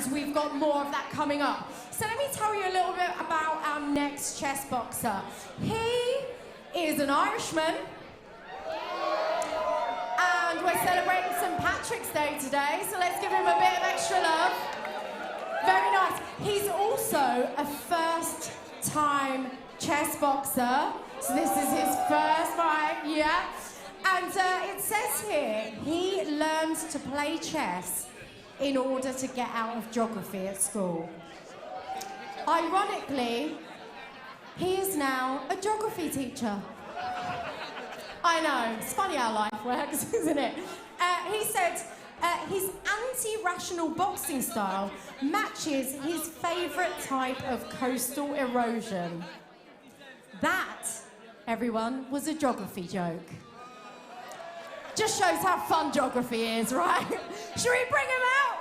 and we've got more of that coming up. So let me tell you a little bit about our next chess boxer. He is an Irishman, and we're celebrating St. Patrick's Day today, so let's give him a bit of extra love. Very nice. He's also a first-time chess boxer, so this is his first fight, yeah. And it says here, he learned to play chess in order to get out of geography at school. Ironically, he is now a geography teacher. I know, it's funny how life works, isn't it? He said his anti-rational boxing style matches his favourite type of coastal erosion. That, everyone, was a geography joke. Just shows how fun geography is, right? Should we bring him out?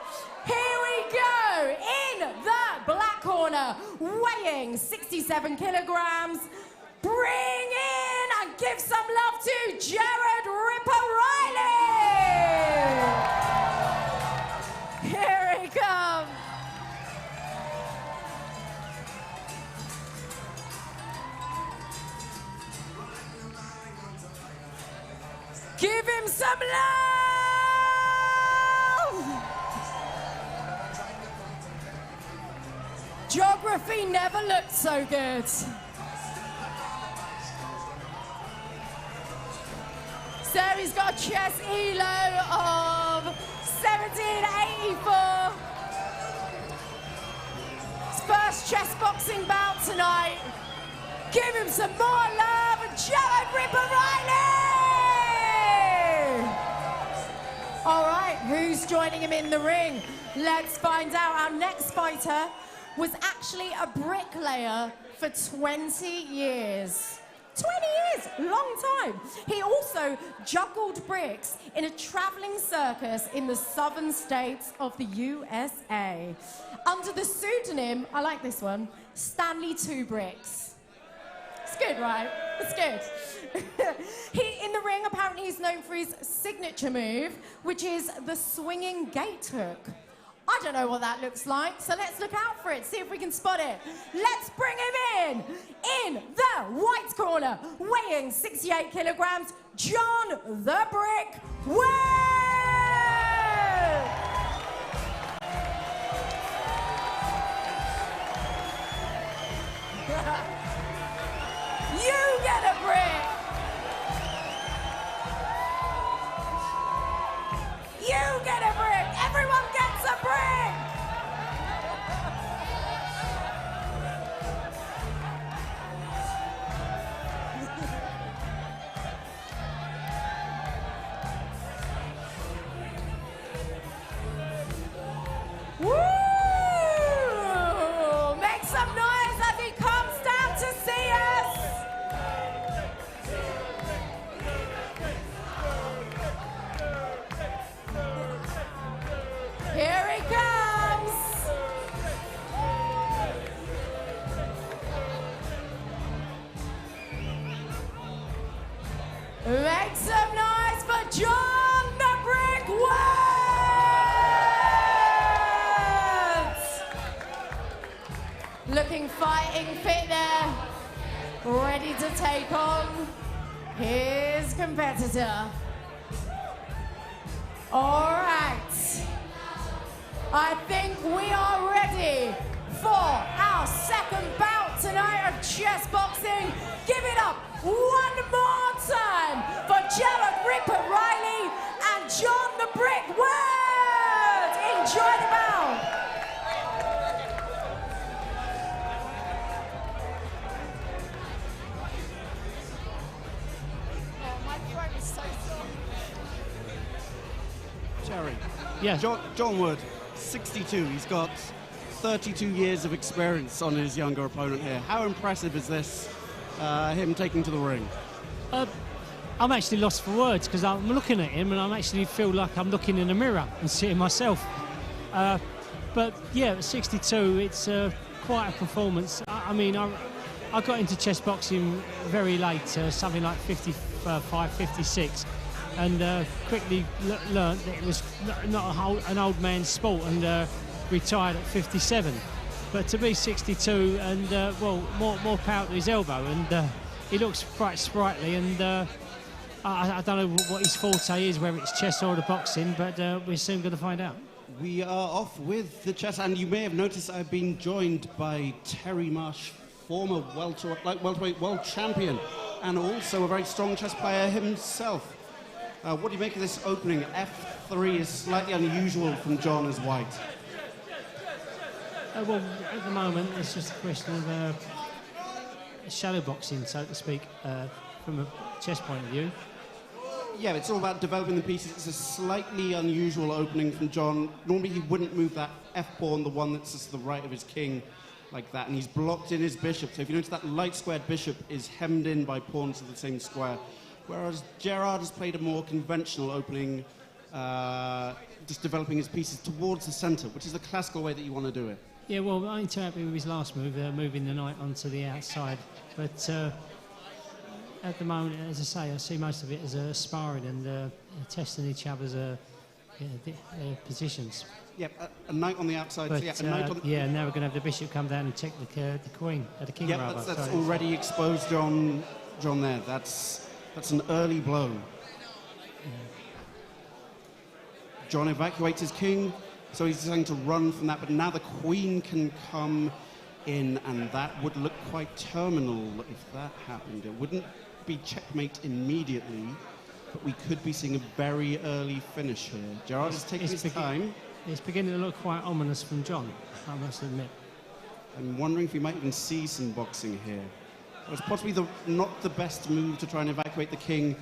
Here we go! In the black corner, weighing 67 kilograms, bring in and give some love to Gerard Reilly! Here he comes. Give him some love! Geography never looked so good. So he's got a chess ELO of 1784. His first chess boxing bout tonight. Give him some more love, Gerard Reilly! All right, who's joining him in the ring? Let's find out. Our next fighter was actually a bricklayer for 20 years. 20 years, long time. He also juggled bricks in a traveling circus in the southern states of the USA. Under the pseudonym, I like this one, Stanley Two Bricks. It's good, right? It's good. In the ring, apparently he's known for his signature move, which is the swinging gate hook. I don't know what that looks like, so let's look out for it, see if we can spot it. Let's bring him in the white corner, weighing 68 kilograms, John the Brick Wood! You get a brick! You get a brick! Everyone gets a brick! Woo! Make some noise as he comes down to see us! Here he comes! Make some noise for John the Brick Wood! Looking fighting fit there, ready to take on his competitor. All right. I think we are ready for our second bout tonight of chess boxing. Give it up one more time for Gerard Reilly and John the Brick Wood. Enjoy the bout. My throat is so sore. Jerry. Yeah. John Wood. 62. He's got 32 years of experience on his younger opponent here. How impressive is this, him taking to the ring? I'm actually lost for words because I'm looking at him and I actually feel like I'm looking in a mirror and seeing myself. But yeah, at 62, it's quite a performance. I mean, I got into chess boxing very late, something like 55, 56. And quickly learned that it was not an old man's sport, and retired at 57. But to be 62 and, well, more power to his elbow, and he looks quite sprightly, and I don't know what his forte is, whether it's chess or the boxing, but we're soon going to find out. We are off with the chess, and you may have noticed I've been joined by Terry Marsh, former welterweight world champion, and also a very strong chess player himself. What do you make of this opening? F3 is slightly unusual from John as white. Well, at the moment, it's just a question of shadow boxing, so to speak, from a chess point of view. Yeah, it's all about developing the pieces. It's a slightly unusual opening from John. Normally he wouldn't move that F-pawn, the one that's just to the right of his king, like that, and he's blocked in his bishop. So if you notice, that light squared bishop is hemmed in by pawns of the same square, whereas Gerard has played a more conventional opening, just developing his pieces towards the center, which is the classical way that you want to do it. Yeah, well, I ain't too happy with his last move, moving the knight onto the outside, but at the moment, as I say, I see most of it as sparring and testing each other's positions. Yep, a knight on the outside. But, so yeah, a knight on the... yeah, now we're going to have the bishop come down and check the queen, the king. Yep, rather. that's already exposed John there. That's an early blow. John evacuates his king, so he's deciding to run from that, but now the queen can come in, and that would look quite terminal if that happened. It wouldn't be checkmate immediately, but we could be seeing a very early finish here. Gerard is taking his time. It's beginning to look quite ominous from John, I must admit. I'm wondering if we might even see some boxing here. It was possibly not the best move to try and evacuate the king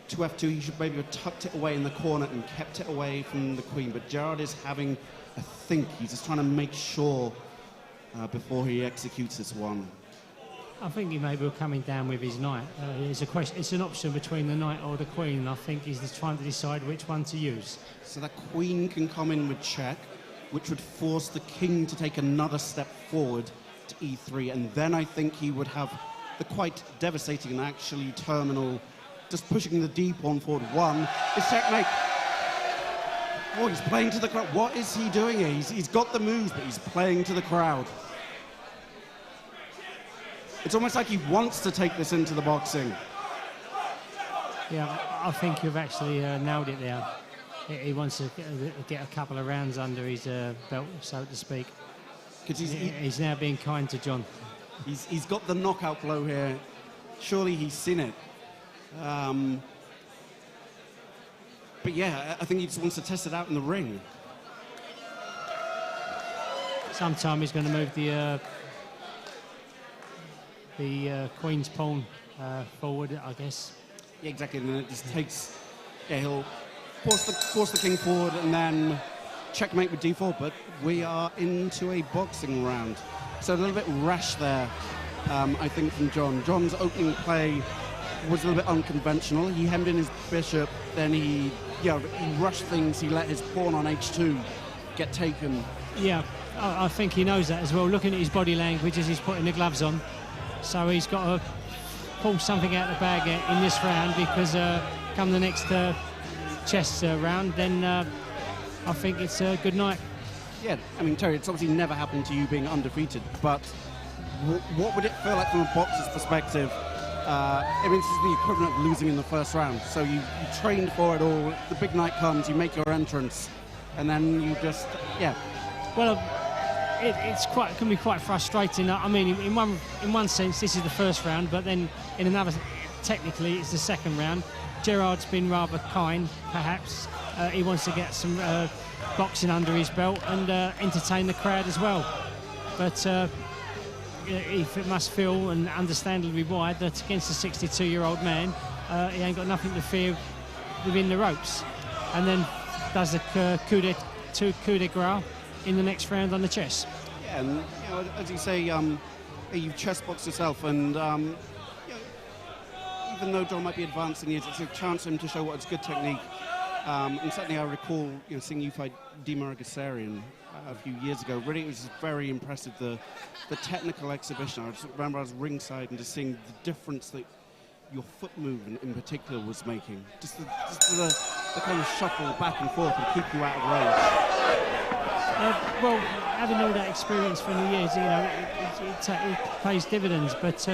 to F2. He should maybe have tucked it away in the corner and kept it away from the queen, but Gerard is having a think. He's just trying to make sure before he executes this one. I think he may be coming down with his knight. It's a question. It's an option between the knight or the queen, and I think he's just trying to decide which one to use. So that queen can come in with check, which would force the king to take another step forward to E3, and then I think he would have the quite devastating and actually terminal, just pushing the d pawn forward. One is checkmate. Oh, he's playing to the crowd. What is he doing here? He's got the moves, but he's playing to the crowd. It's almost like he wants to take this into the boxing. Yeah, I think you've actually nailed it there. He wants to get a couple of rounds under his belt, so to speak. He's now being kind to John. He's got the knockout blow here. Surely he's seen it. But yeah, I think he just wants to test it out in the ring. Sometime he's going to move the queen's pawn forward, I guess. Yeah, exactly. And then it just takes. Yeah, he'll force the king forward and then checkmate with d4. But we are into a boxing round, so a little bit rash there, I think, from John. John's opening play was a little bit unconventional. He hemmed in his bishop, then he rushed things. He let his pawn on h2 get taken. Yeah, I think he knows that as well. Looking at his body language as he's putting the gloves on, so he's got to pull something out of the bag in this round, because come the next chess round, then I think it's a good night. Yeah, I mean, Terry, it's obviously never happened to you being undefeated, but what would it feel like from a boxer's perspective? I mean, this is the equivalent of losing in the first round. So you trained for it all, the big night comes, you make your entrance, and then you just, yeah. Well, it can be quite frustrating. I mean, in one sense, this is the first round, but then in another, technically, it's the second round. Gerard's been rather kind, perhaps. He wants to get some boxing under his belt and entertain the crowd as well. But if it must feel, and understandably why, that against a 62-year-old man, he ain't got nothing to fear within the ropes. And then does the coup de grace in the next round on the chess. Yeah, and as you say, you've chess boxed yourself, and even though John might be advancing years, it's a chance for him to show what is good technique. And certainly I recall seeing you fight Dimar Gasarian a few years ago. Really, it was very impressive, the technical exhibition. I just remember I was ringside and just seeing the difference that your foot movement in particular was making. Just the kind of shuffle back and forth and keep you out of range. well, having all that experience for the years, you know, it pays dividends. But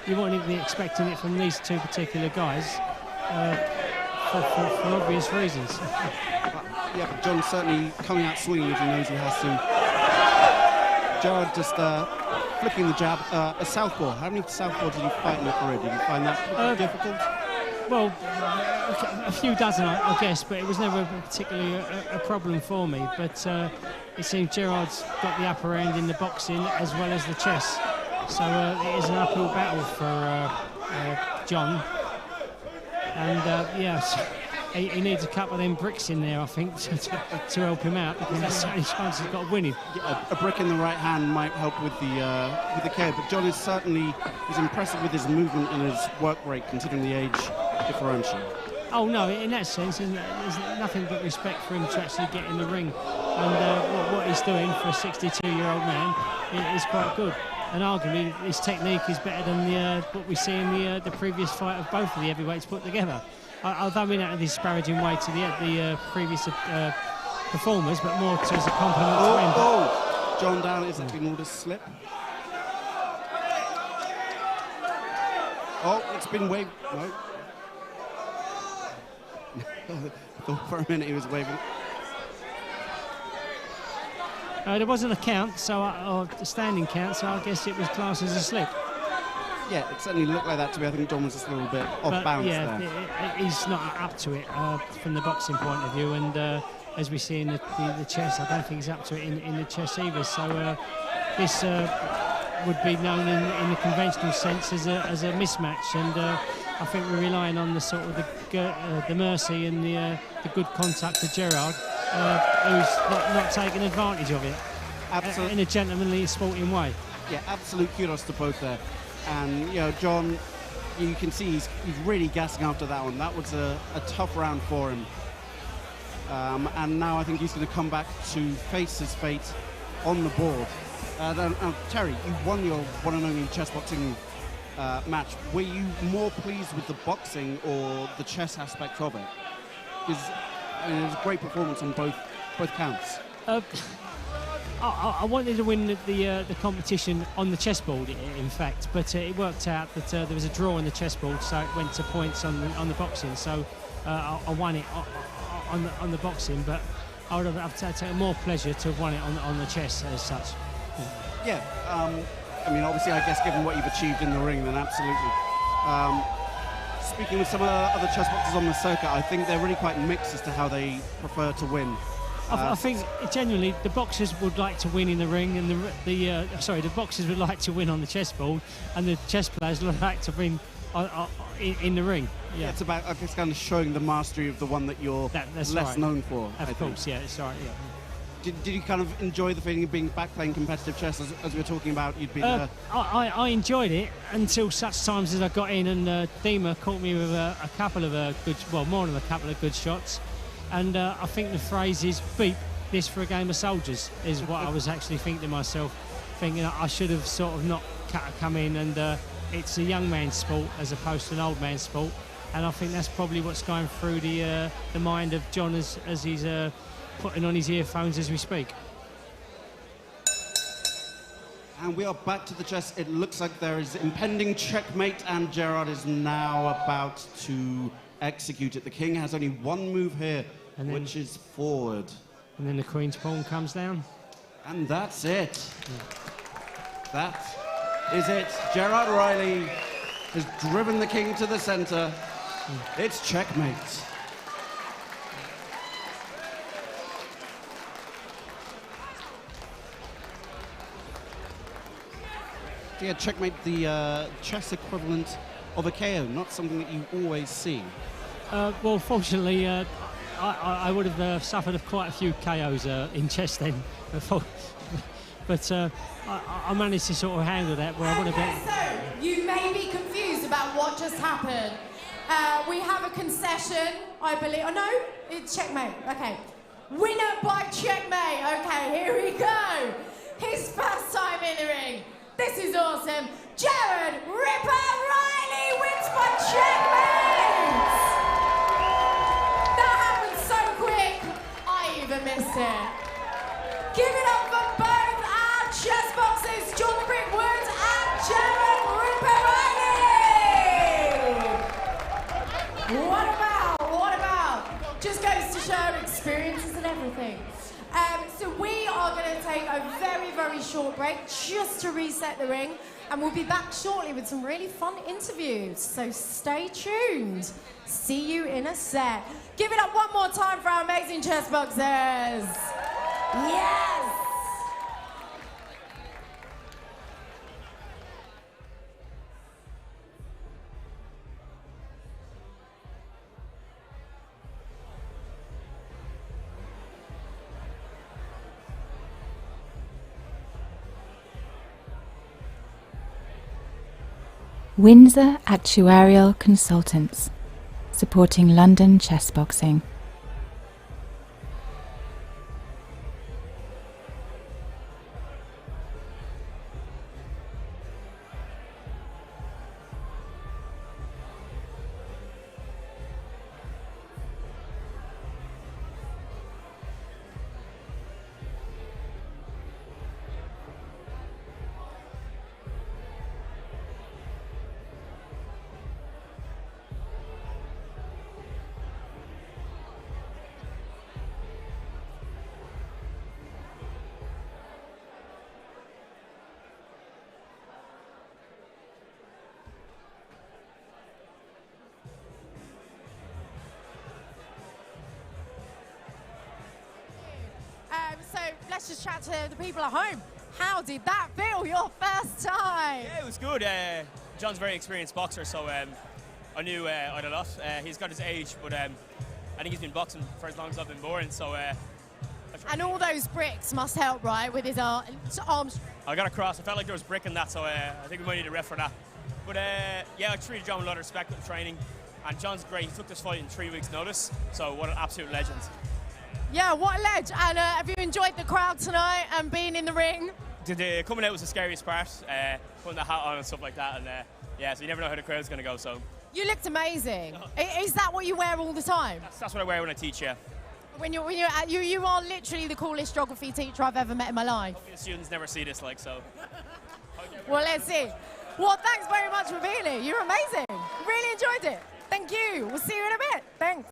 you wouldn't be expecting it from these two particular guys for obvious reasons. Yeah, but John's certainly coming out swinging if he knows he has to. Gerard just flicking the jab. A southpaw. How many southpaws did you fight in your career? Did you find that difficult? Well, a few dozen, I guess, but it was never particularly a problem for me. But it seems Gerard's got the upper hand in the boxing as well as the chess. So it is an uphill battle for John. And yes, he needs a couple of them bricks in there, I think, to help him out, because there's so many chances he's got winning. Yeah, a brick in the right hand might help with the KO, but John is certainly impressive with his movement and his work rate, considering the age differential. Oh no, in that sense, there's nothing but respect for him to actually get in the ring, and what he's doing for a 62-year-old man is quite good. And arguably, his technique is better than what we see in the previous fight of both of the heavyweights put together. I don't mean that in a disparaging way to the previous performers, but more to as a compliment to him. Oh, John down is actually more to slip. Oh, it's been waved. No. I thought for a minute he was waving. There wasn't a count, or a standing count, so I guess it was classed as a slip. Yeah, it certainly looked like that to me. I think John was just a little bit off balance there. He's not up to it from the boxing point of view, and as we see in the chess, I don't think he's up to it in the chess either. So this would be known in the conventional sense as a mismatch, and I think we're relying on the sort of the mercy and the good contact of Gerard, who's not taking advantage of it in a gentlemanly, sporting way. Yeah, absolute kudos to both there. And, you know, John, you can see he's really gassing after that one. That was a tough round for him. And now I think he's going to come back to face his fate on the board. Terry, you won your one and only chess boxing match. Were you more pleased with the boxing or the chess aspect of it? Because it was a great performance on both counts. I wanted to win the competition on the chessboard, in fact, but it worked out that there was a draw on the chessboard, so it went to points on the boxing. So I won it on the boxing, but I would have taken more pleasure to have won it on the chess as such. Yeah, I mean, obviously, I guess given what you've achieved in the ring, then absolutely. Speaking with some other chess boxers on the circuit, I think they're really quite mixed as to how they prefer to win. I think genuinely the boxers would like to win in the ring, and the boxers would like to win on the chessboard, and the chess players would like to win in the ring. Yeah, it's about, I guess, kind of showing the mastery of the one that you're less known for. Of course, yeah, it's right. Yeah. Did you kind of enjoy the feeling of being back playing competitive chess, as we were talking about? You'd been. I enjoyed it until such times as I got in, and Dima caught me with a couple of more than a couple of good shots. And I think the phrase is "beep this for a game of soldiers" is what I was actually thinking to myself, thinking I should have sort of not come in, and it's a young man's sport as opposed to an old man's sport, and I think that's probably what's going through the mind of John as he's putting on his earphones as we speak. And we are back to the chess. It looks like there is impending checkmate, and Gerard is now about to execute it. The king has only one move here, which is forward. And then the queen's pawn comes down. And that's it. That is it. Gerard Reilly has driven the king to the centre. It's checkmate. Yeah, checkmate, the chess equivalent of a KO, not something that you always see. Well, fortunately, I would have suffered quite a few KOs in chess then, but I managed to sort of handle that where I would have been. So, you may be confused about what just happened. We have a concession, I believe. Oh, no, it's checkmate. Okay. Winner by checkmate. Okay, here we go. His first time in the ring. This is awesome. Gerard "Ripper" Reilly wins by checkmate. That happened so quick, I even missed it. Give it up for both our Chessboxers, John the Brick Wood and Gerard Reilly. What about? Just goes to show experiences and everything. So we are going to take a very, very short break just to reset the ring, and we'll be back shortly with some really fun interviews. So stay tuned. See you in a sec. Give it up one more time for our amazing Chessboxers. Yes! Windsor Actuarial Consultants, supporting London chessboxing. So let's just chat to the people at home. How did that feel, your first time? Yeah, it was good. John's a very experienced boxer, so I knew I had a lot. He's got his age, but I think he's been boxing for as long as I've been born, so... And all those bricks must help, right, with his arms? I got across. I felt like there was brick in that, so I think we might need a ref for that. But yeah, I treated John with a lot of respect with the training, and John's great. He took this fight in 3 weeks' notice, so what an absolute legend. Yeah, what a ledge. And have you enjoyed the crowd tonight and being in the ring? Coming out was the scariest part, putting the hat on and stuff like that, and yeah, so you never know how the crowd's going to go, so... You looked amazing. Is that what you wear all the time? That's what I wear when I teach, yeah. You are literally the coolest geography teacher I've ever met in my life. Hopefully the students never see this, like, so... Well, let's see. Well, thanks very much for being here. You're amazing. Really enjoyed it. Thank you. We'll see you in a bit. Thanks.